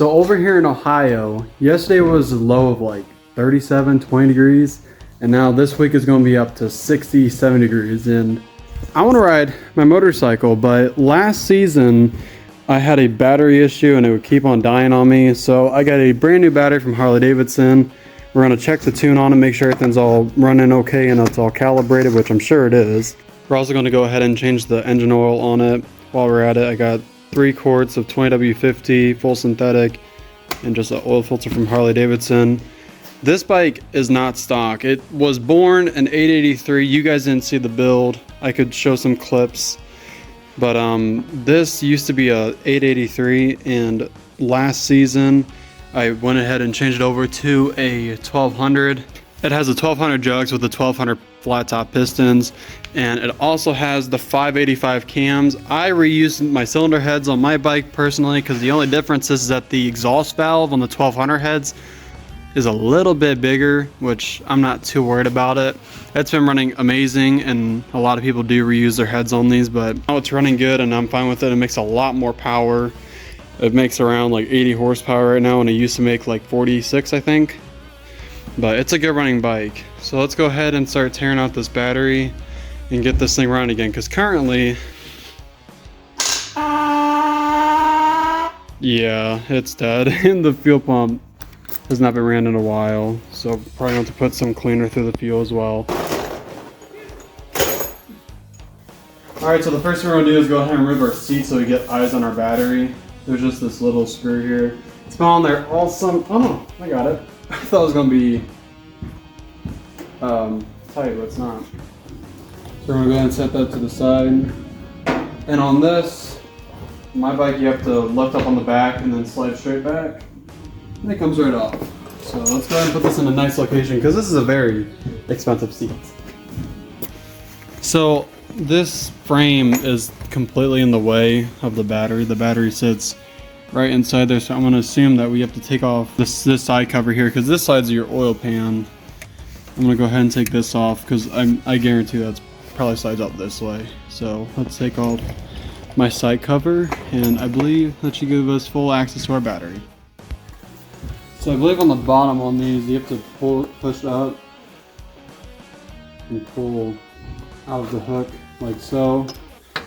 So over here in Ohio, yesterday was a low of like 37, 20 degrees. And now this week is going to be up to 60, 70 degrees. And I want to ride my motorcycle, but last season I had a battery issue and it would keep on dying on me. So I got a brand new battery from Harley-Davidson. We're going to check the tune on it, make sure everything's all running okay and it's all calibrated, which I'm sure it is. We're also going to go ahead and change the engine oil on it. While we're at it, I got 3 quarts of 20W50 full synthetic and just an oil filter from Harley-Davidson. This bike is not stock. It was born in 883. You guys didn't see the build. I could show some clips. But this used to be a 883, and last season I went ahead and changed it over to a 1200. It has a 1200 jugs with the 1200 flat top pistons, and it also has the 585 cams. I reused my cylinder heads on my bike personally because the only difference is that the exhaust valve on the 1200 heads is a little bit bigger, which I'm not too worried about it. It's been running amazing, and a lot of people do reuse their heads on these, but now it's running good and I'm fine with it. It makes a lot more power. It makes around like 80 horsepower right now, and it used to make like 46, I think. But it's a good running bike. So let's go ahead and start tearing out this battery and get this thing running again, because currently, yeah, it's dead. And the fuel pump has not been ran in a while, so probably have to put some cleaner through the fuel as well. Alright, so the first thing we're going to do is go ahead and remove our seat so we get eyes on our battery. There's just this little screw here. It's been on there all some... Oh no, I got it. I thought it was going to be tight, but it's not. So we're going to go ahead and set that to the side. And on this, my bike, you have to lift up on the back and then slide straight back. And it comes right off. So let's go ahead and put this in a nice location, because this is a very expensive seat. So this frame is completely in the way of the battery. The battery sits right inside there, so I'm going to assume that we have to take off this side cover here, because this side's your oil pan. I'm going to go ahead and take this off, because I guarantee that's probably slides up this way. So let's take off my side cover, and I believe that should give us full access to our battery. So I believe on the bottom on these, you have to push up and pull out of the hook like so.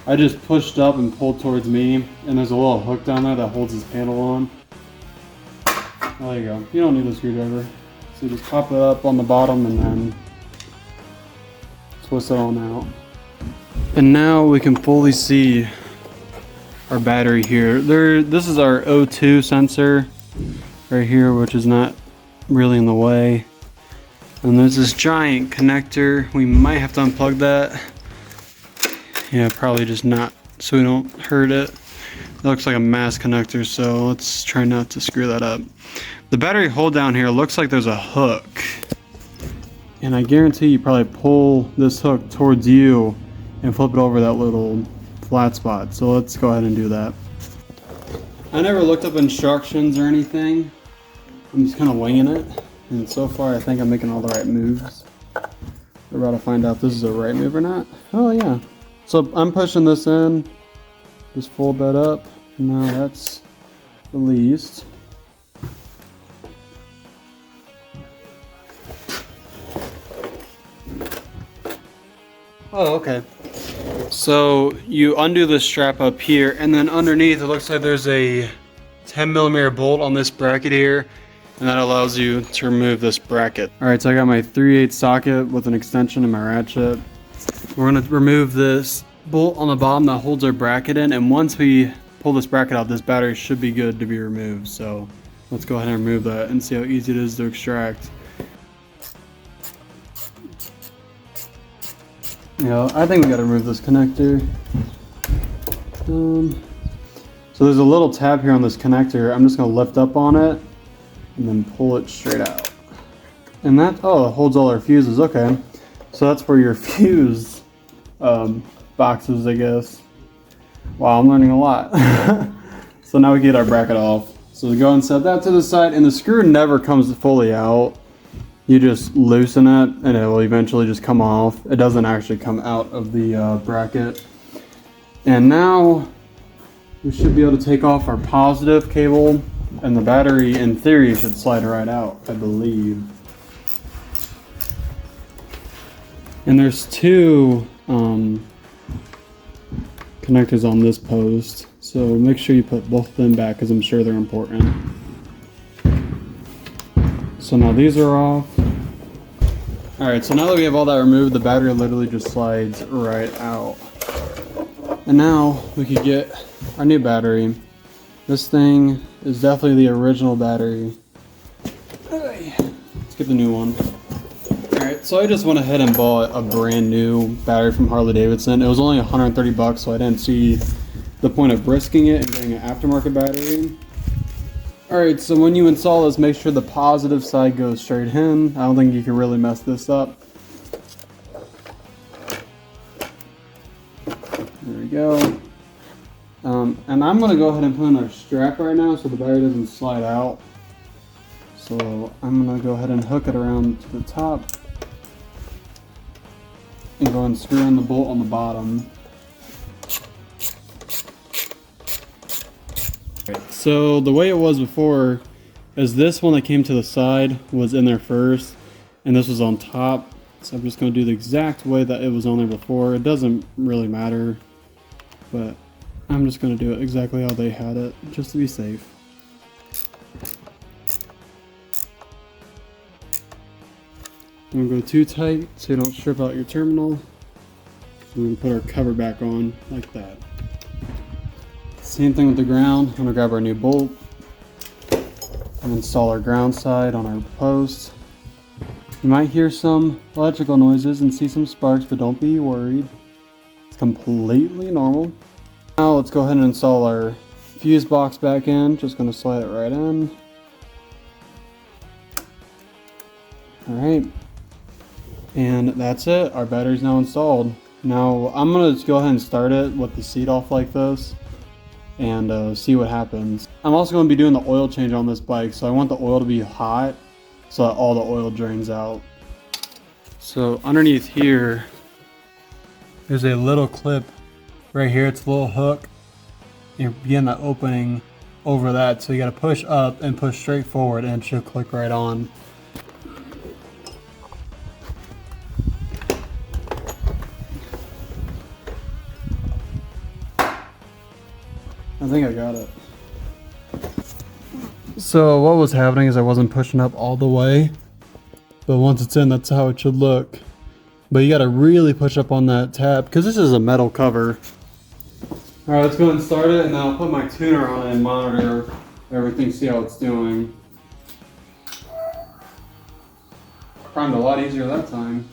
I just pushed up and pulled towards me, and there's a little hook down there that holds this panel on. Oh, there you go. You don't need a screwdriver. So just pop it up on the bottom and then twist it on out. And now we can fully see our battery here. This is our O2 sensor right here, which is not really in the way. And there's this giant connector. We might have to unplug that. Yeah, probably just not, so we don't hurt it. It looks like a mass connector, so let's try not to screw that up. The battery hold down here looks like there's a hook. And I guarantee you probably pull this hook towards you and flip it over that little flat spot. So let's go ahead and do that. I never looked up instructions or anything. I'm just kind of winging it. And so far I think I'm making all the right moves. We're about to find out if this is a right move or not. Oh yeah. So I'm pushing this in. Just fold that up. Now that's released. Oh, okay. So you undo the strap up here, and then underneath it looks like there's a 10mm bolt on this bracket here, and that allows you to remove this bracket. Alright, so I got my 3/8 socket with an extension in my ratchet. We're going to remove this bolt on the bottom that holds our bracket in, and once we pull this bracket out, this battery should be good to be removed. So let's go ahead and remove that and see how easy it is to extract. Yeah, I think we got to remove this connector. So there's a little tab here on this connector. I'm just going to lift up on it and then pull it straight out. And that, oh, it holds all our fuses. Okay, so that's for your fuse boxes, I guess. Wow, I'm learning a lot. So now we get our bracket off. So we go and set that to the side, and the screw never comes fully out. You just loosen it and it will eventually just come off. It doesn't actually come out of the bracket. And now we should be able to take off our positive cable And the battery, in theory, should slide right out, I believe. And there's two connectors on this post, so make sure you put both of them back because I'm sure they're important. So now these are off. Alright, so now that we have all that removed, the battery literally just slides right out. And now we could get our new battery. This thing is definitely the original battery. Let's get the new one. Alright, so I just went ahead and bought a brand new battery from Harley-Davidson. It was only 130 bucks, so I didn't see the point of risking it and getting an aftermarket battery. Alright, so when you install this, make sure the positive side goes straight in. I don't think you can really mess this up. There we go. And I'm going to go ahead and put in our strap right now so the battery doesn't slide out. So I'm going to go ahead and hook it around to the top and go and screw in the bolt on the bottom. So the way it was before is this one that came to the side was in there first and this was on top. So I'm just going to do the exact way that it was on there before. It doesn't really matter, but I'm just going to do it exactly how they had it just to be safe. Don't go too tight so you don't strip out your terminal. We're going to put our cover back on like that. Same thing with the ground. I'm going to grab our new bolt and install our ground side on our post. You might hear some electrical noises and see some sparks, but don't be worried. It's completely normal. Now let's go ahead and install our fuse box back in. Just going to slide it right in. Alright. And that's it. Our battery's now installed. Now I'm going to just go ahead and start it with the seat off like this and see what happens. I'm also going to be doing the oil change on this bike, so I want the oil to be hot so that all the oil drains out. So underneath here, there's a little clip right here. It's a little hook. You begin the opening over that, so you got to push up and push straight forward and it should click right on. I think I got it. So what was happening is I wasn't pushing up all the way, but once it's in, that's how it should look. But you gotta really push up on that tab because this is a metal cover. All right, let's go and start it, and then I'll put my tuner on it and monitor everything, see how it's doing. Primed a lot easier that time.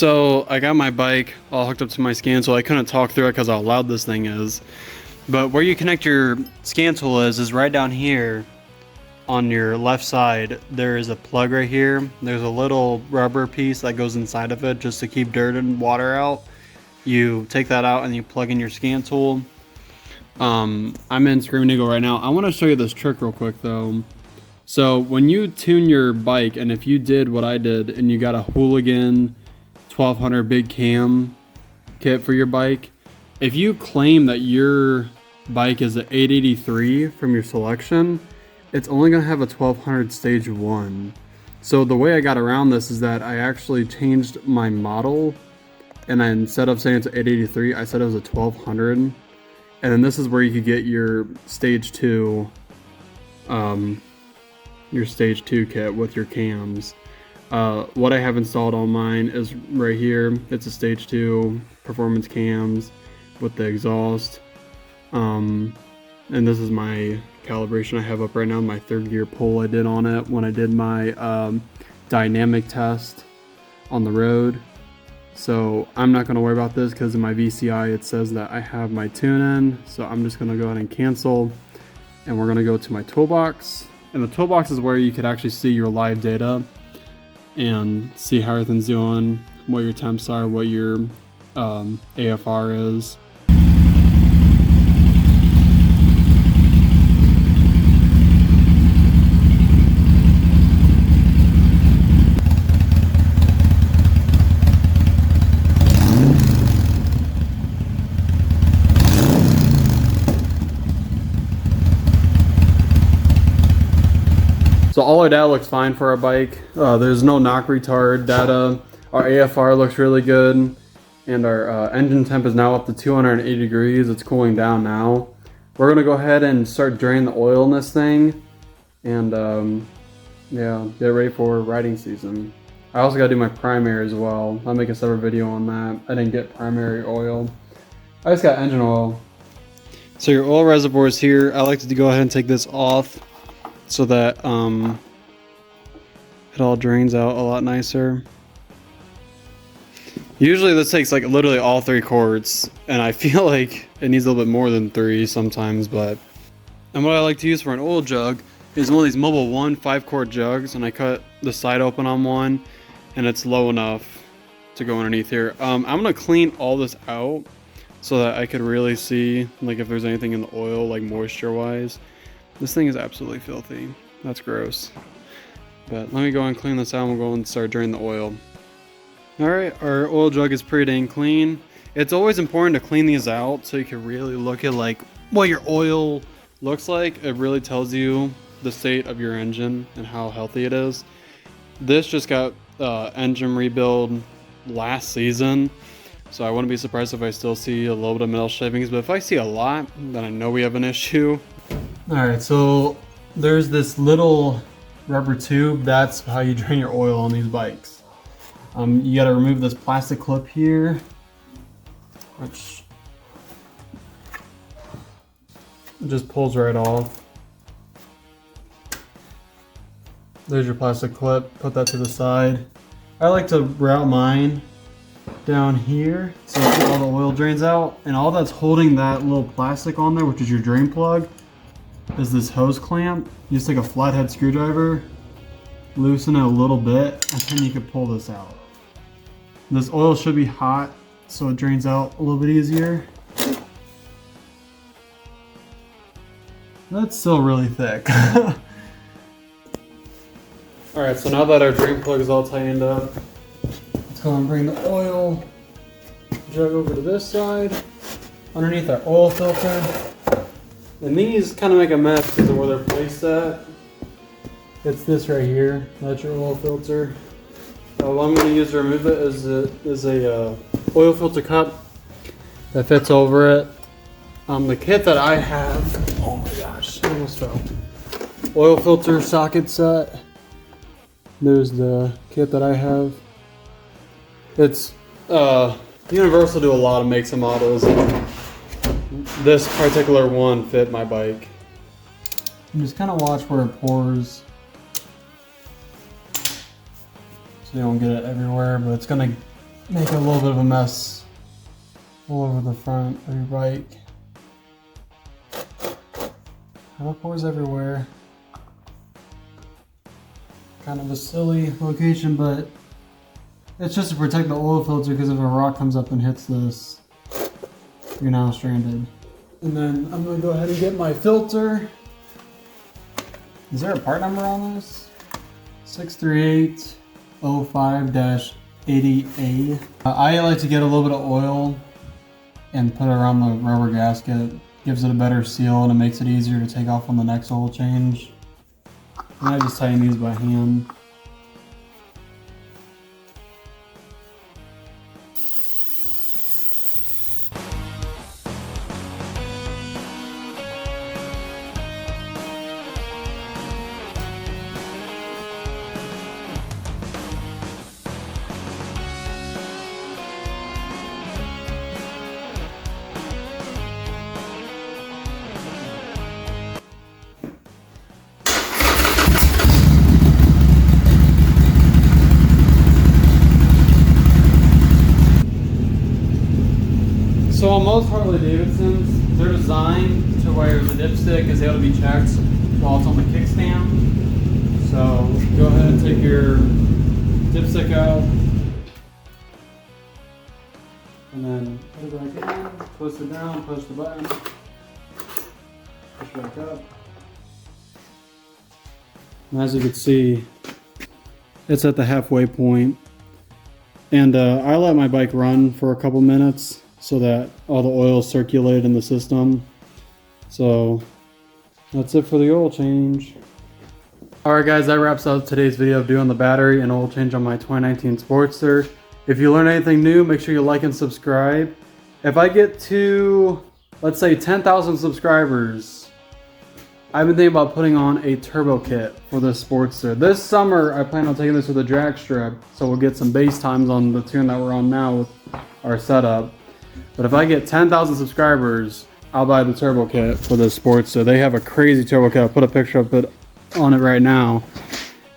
So I got my bike all hooked up to my scan tool. I couldn't talk through it because how loud this thing is. But where you connect your scan tool is right down here on your left side. There is a plug right here. There's a little rubber piece that goes inside of it just to keep dirt and water out. You take that out and you plug in your scan tool. I'm in Screaming Eagle right now. I want to show you this trick real quick though. So when you tune your bike, and if you did what I did and you got a Hooligan 1200 big cam kit for your bike, if you claim that your bike is an 883 from your selection, it's only going to have a 1200 stage 1. So the way I got around this is that I actually changed my model, and then instead of saying it's an 883, I said it was a 1200. And then this is where you could get your stage 2 your stage 2 kit with your cams. What I have installed on mine is right here. It's a stage 2 performance cams with the exhaust. And this is my calibration I have up right now, my 3rd gear pull I did on it when I did my dynamic test on the road. So I'm not going to worry about this because in my VCI it says that I have my tune in. So I'm just going to go ahead and cancel, and we're going to go to my toolbox. And the toolbox is where you could actually see your live data and see how everything's doing, what your temps are, what your AFR is. So all our data looks fine for our bike. There's no knock retard data. Our AFR looks really good. And our engine temp is now up to 280 degrees. It's cooling down now. We're gonna go ahead and start draining the oil in this thing. And yeah, get ready for riding season. I also gotta do my primary as well. I'll make a separate video on that. I didn't get primary oil. I just got engine oil. So your oil reservoir is here. I like to go ahead and take this off so that it all drains out a lot nicer. Usually this takes like literally all 3 quarts, and I feel like it needs a little bit more than 3 sometimes. But and what I like to use for an oil jug is one of these Mobil 1 5-quart jugs, and I cut the side open on one and it's low enough to go underneath here. I'm gonna clean all this out so that I could really see like if there's anything in the oil, like moisture wise. This thing is absolutely filthy. That's gross. But let me go and clean this out and we'll go and start draining the oil. Alright, our oil jug is pretty dang clean. It's always important to clean these out so you can really look at like what your oil looks like. It really tells you the state of your engine and how healthy it is. This just got engine rebuild last season, so I wouldn't be surprised if I still see a little bit of metal shavings, but if I see a lot, then I know we have an issue. Alright, so there's this little rubber tube. That's how you drain your oil on these bikes. You gotta remove this plastic clip here, which just pulls right off. There's your plastic clip, put that to the side. I like to route mine down here so all the oil drains out, and all that's holding that little plastic on there, which is your drain plug, is this hose clamp. You just take a flathead screwdriver, loosen it a little bit, and then you can pull this out. This oil should be hot so it drains out a little bit easier. That's still really thick. Alright, so now that our drain plug is all tightened up, let's go and bring the oil jug over to this side, underneath our oil filter. And these kind of make a mess because of where they're placed at. It's this right here, that's your oil filter. What I'm going to use to remove it is a oil filter cup that fits over it. The kit that I have, oh my gosh, I almost fell. Oil filter socket set. There's the kit that I have. It's Universal do a lot of makes and models. This particular one fit my bike. And just kind of watch where it pours, so you don't get it everywhere, but it's gonna make a little bit of a mess all over the front of your bike. And it pours everywhere. Kind of a silly location, but it's just to protect the oil filter, because if a rock comes up and hits this, you're now stranded. And then I'm gonna go ahead and get my filter. Is there a part number on this? 63805-80A. I like to get a little bit of oil and put it around the rubber gasket. Gives it a better seal and it makes it easier to take off on the next oil change. And I just tighten these by hand. So on most Harley-Davidsons, they're designed to where the dipstick is able to be checked while it's on the kickstand. So go ahead and take your dipstick out. And then put it back in, twist it down, push the button, push it back up. And as you can see, it's at the halfway point. And I let my bike run for a couple minutes so that all the oil circulated in the system. So that's it for the oil change. Alright guys, that wraps up today's video of doing the battery and oil change on my 2019 Sportster. If you learned anything new, make sure you like and subscribe. If I get to, let's say 10,000 subscribers, I've been thinking about putting on a turbo kit for this Sportster. This summer, I plan on taking this with a jack strip, so we'll get some bass times on the tune that we're on now with our setup. But if I get 10,000 subscribers, I'll buy the turbo kit for this Sportster. They have a crazy turbo kit. I'll put a picture of it on it right now.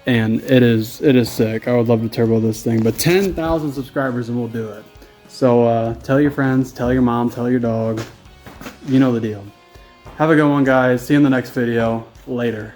And it is sick. I would love to turbo this thing, but 10,000 subscribers and we'll do it. So tell your friends, tell your mom, tell your dog. You know the deal. Have a good one, guys. See you in the next video. Later.